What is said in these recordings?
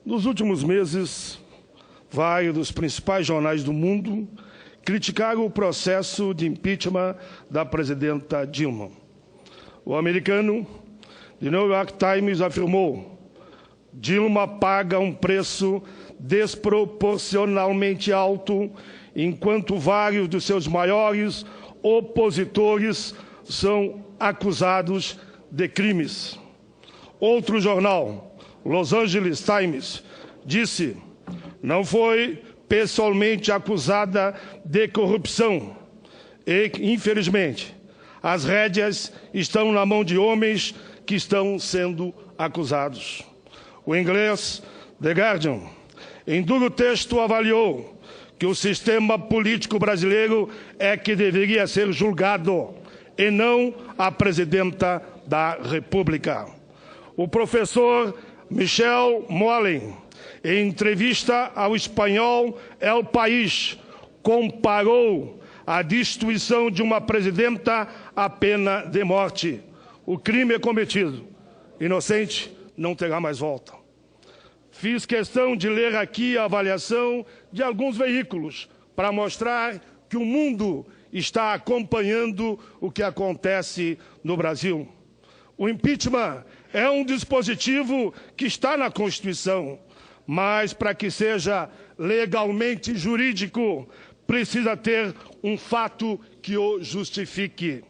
Nos últimos meses, vários dos principais jornais do mundo criticaram o processo de impeachment da presidenta Dilma. O americano The New York Times afirmou: Dilma paga um preço desproporcionalmente alto, enquanto vários dos seus maiores opositores são acusados de crimes. Outro jornal, Los Angeles Times, disse: não foi pessoalmente acusada de corrupção e, infelizmente, as rédeas estão na mão de homens que estão sendo acusados. O inglês The Guardian, em duro texto, avaliou que o sistema político brasileiro é que deveria ser julgado e não a presidenta da República. O professor Michel Mollen, em entrevista ao espanhol El País, comparou a destituição de uma presidenta à pena de morte. O crime é cometido, inocente não terá mais volta. Fiz questão de ler aqui a avaliação de alguns veículos para mostrar que o mundo está acompanhando o que acontece no Brasil. O impeachment é um dispositivo que está na Constituição, mas para que seja legalmente jurídico, precisa ter um fato que o justifique.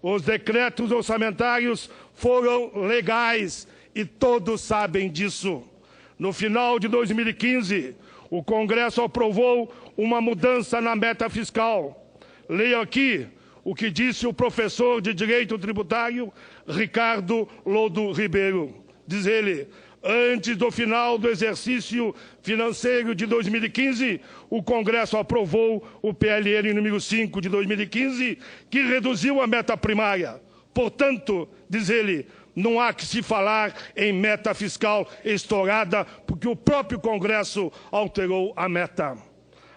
Os decretos orçamentários foram legais e todos sabem disso. No final de 2015, o Congresso aprovou uma mudança na meta fiscal. Leio aqui o que disse o professor de Direito Tributário, Ricardo Lodo Ribeiro. Diz ele: antes do final do exercício financeiro de 2015, o Congresso aprovou o PLN número 5 de 2015, que reduziu a meta primária. Portanto, diz ele, não há que se falar em meta fiscal estourada, porque o próprio Congresso alterou a meta.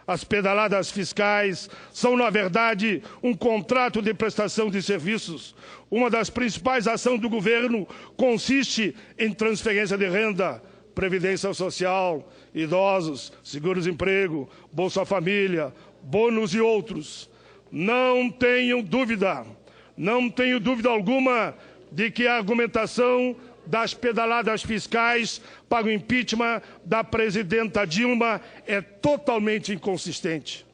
As pedaladas fiscais são, na verdade, um contrato de prestação de serviços. Uma das principais ações do governo consiste em transferência de renda, previdência social, idosos, seguro-desemprego, Bolsa Família, bônus e outros. Não tenho dúvida alguma de que a argumentação das pedaladas fiscais para o impeachment da presidenta Dilma é totalmente inconsistente.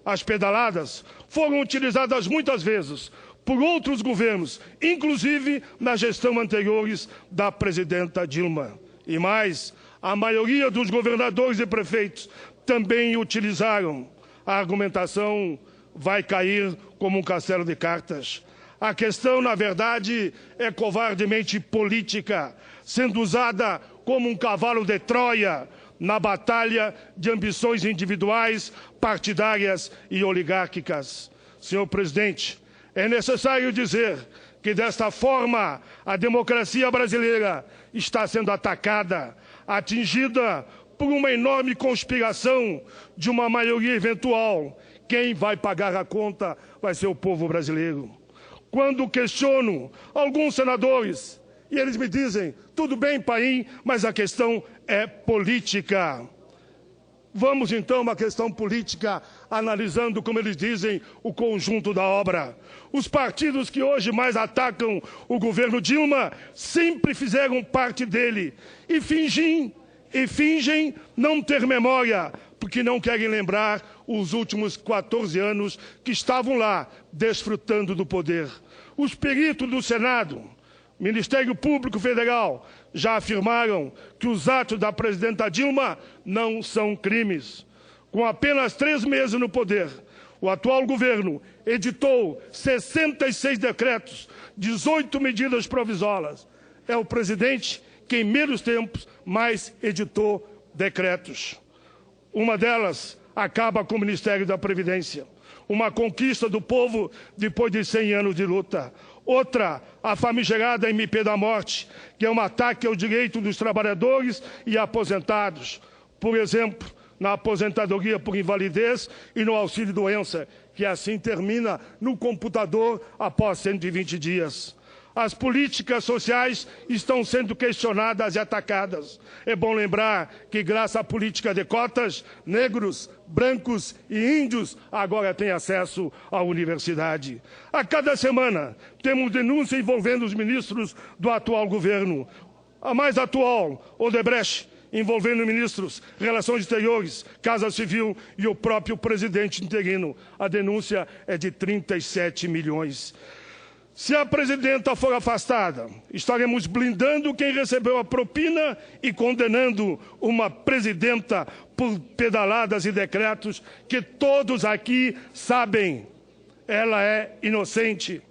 As pedaladas foram utilizadas muitas vezes por outros governos, inclusive na gestão anteriores da presidenta Dilma. E mais, a maioria dos governadores e prefeitos também utilizaram. A argumentação vai cair como um castelo de cartas. A questão, na verdade, é covardemente política, sendo usada como um cavalo de Troia na batalha de ambições individuais, partidárias e oligárquicas. Senhor presidente, é necessário dizer que, desta forma, a democracia brasileira está sendo atacada, atingida por uma enorme conspiração de uma maioria eventual. Quem vai pagar a conta vai ser o povo brasileiro. Quando questiono alguns senadores, e eles me dizem, tudo bem, Paim, mas a questão é política. Vamos, então, a uma questão política, analisando, como eles dizem, o conjunto da obra. Os partidos que hoje mais atacam o governo Dilma sempre fizeram parte dele e fingem não ter memória, porque não querem lembrar os últimos 14 anos que estavam lá, desfrutando do poder. Os peritos do Senado, Ministério Público Federal, já afirmaram que os atos da presidenta Dilma não são crimes. Com apenas 3 meses no poder, o atual governo editou 66 decretos, 18 medidas provisórias. É o presidente que, em menos tempo, mais editou decretos. Uma delas acaba com o Ministério da Previdência. Uma conquista do povo depois de 100 anos de luta. Outra, a famigerada MP da morte, que é um ataque ao direito dos trabalhadores e aposentados. Por exemplo, na aposentadoria por invalidez e no auxílio-doença, que assim termina no computador após 120 dias. As políticas sociais estão sendo questionadas e atacadas. É bom lembrar que, graças à política de cotas, negros, brancos e índios agora têm acesso à universidade. A cada semana, temos denúncias envolvendo os ministros do atual governo. A mais atual, Odebrecht, envolvendo ministros, Relações Exteriores, Casa Civil e o próprio presidente interino. A denúncia é de 37 milhões. Se a presidenta for afastada, estaremos blindando quem recebeu a propina e condenando uma presidenta por pedaladas e decretos que todos aqui sabem. Ela é inocente.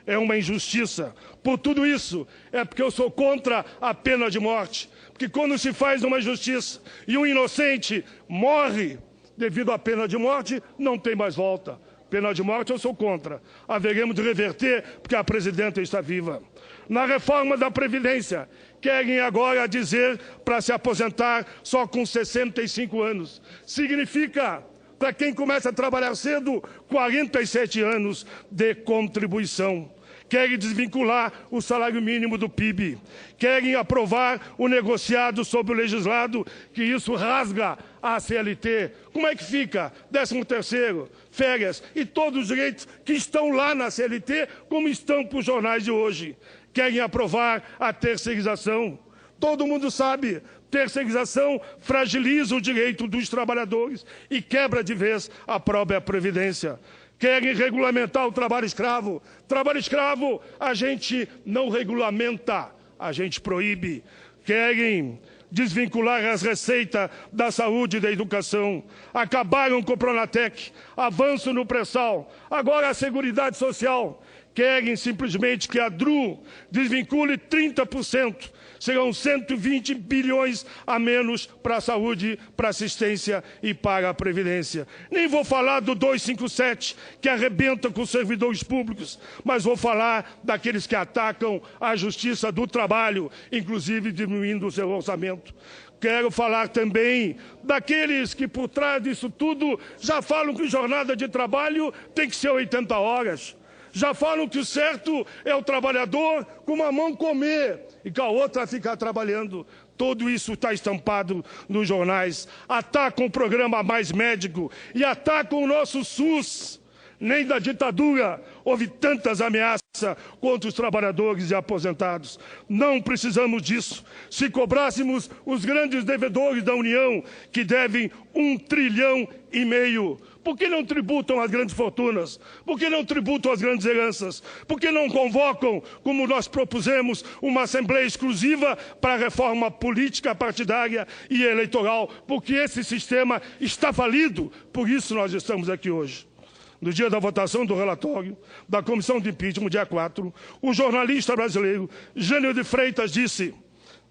É uma injustiça. Por tudo isso, é porque eu sou contra a pena de morte. Porque quando se faz uma injustiça e um inocente morre devido à pena de morte, não tem mais volta. Pena de morte eu sou contra. Haveremos de reverter porque a presidenta está viva. Na reforma da Previdência, querem agora dizer para se aposentar só com 65 anos. Significa, para quem começa a trabalhar cedo, 47 anos de contribuição. Querem desvincular o salário mínimo do PIB. Querem aprovar o negociado sobre o legislado, que isso rasga a CLT. Como é que fica? 13º, férias e todos os direitos que estão lá na CLT, como estão para os jornais de hoje. Querem aprovar a terceirização. Todo mundo sabe, terceirização fragiliza o direito dos trabalhadores e quebra de vez a própria Previdência. Querem regulamentar o trabalho escravo. Trabalho escravo a gente não regulamenta, a gente proíbe. Querem desvincular as receitas da saúde e da educação. Acabaram com o Pronatec, avanço no pré-sal, agora a Seguridade Social. Querem simplesmente que a DRU desvincule 30%. Serão 120 bilhões a menos para a saúde, para a assistência e para a previdência. Nem vou falar do 257, que arrebenta com os servidores públicos, mas vou falar daqueles que atacam a justiça do trabalho, inclusive diminuindo o seu orçamento. Quero falar também daqueles que, por trás disso tudo, já falam que jornada de trabalho tem que ser 80 horas. Já falam que o certo é o trabalhador com uma mão comer e com a outra ficar trabalhando. Tudo isso está estampado nos jornais. Atacam o programa Mais Médico e atacam o nosso SUS. Nem da ditadura houve tantas ameaças contra os trabalhadores e aposentados. Não precisamos disso. Se cobrássemos os grandes devedores da União, que devem 1,5 trilhão, por que não tributam as grandes fortunas? Por que não tributam as grandes heranças? Por que não convocam, como nós propusemos, uma Assembleia exclusiva para a reforma política, partidária e eleitoral? Porque esse sistema está falido. Por isso nós estamos aqui hoje. No dia da votação do relatório da Comissão de Impeachment, dia 4, o jornalista brasileiro Jânio de Freitas disse,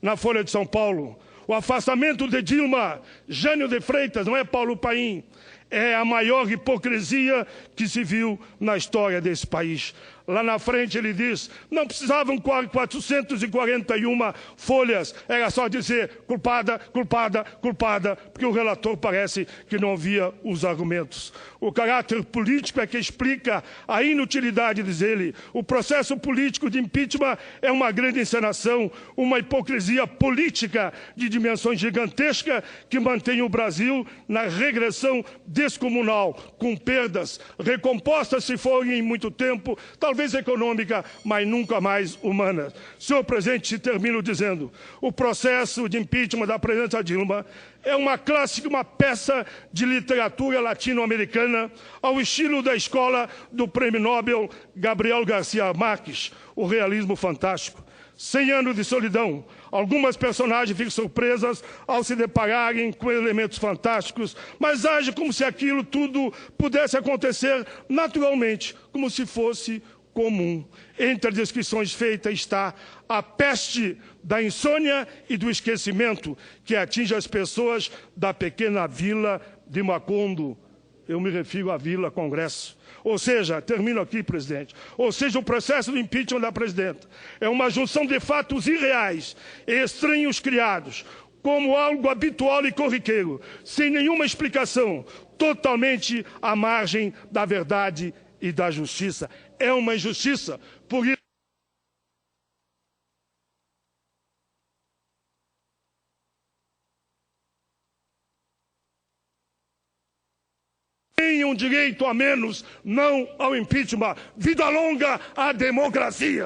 na Folha de São Paulo, o afastamento de Dilma, Jânio de Freitas, não é Paulo Paim, é a maior hipocrisia que se viu na história desse país. Lá na frente ele diz, não precisavam 441 folhas, era só dizer culpada, culpada, culpada, porque o relator parece que não via os argumentos. O caráter político é que explica a inutilidade, diz ele. O processo político de impeachment é uma grande encenação, uma hipocrisia política de dimensões gigantescas que mantém o Brasil na regressão descomunal, com perdas recompostas se forem em muito tempo, talvez econômica, mas nunca mais humana. Senhor presidente, termino dizendo, o processo de impeachment da presidenta Dilma é uma clássica, uma peça de literatura latino-americana ao estilo da escola do prêmio Nobel Gabriel Garcia Marques, o realismo fantástico. 100 anos de solidão. Algumas personagens ficam surpresas ao se depararem com elementos fantásticos, mas age como se aquilo tudo pudesse acontecer naturalmente, como se fosse comum. Entre as descrições feitas está a peste da insônia e do esquecimento que atinge as pessoas da pequena vila de Macondo. Eu me refiro à Vila Congresso. Ou seja, termino aqui, presidente, ou seja, o processo do impeachment da presidenta é uma junção de fatos irreais e estranhos criados, como algo habitual e corriqueiro, sem nenhuma explicação, totalmente à margem da verdade e da justiça. É uma injustiça, por isso tenham direito a menos, não ao impeachment. Vida longa à democracia!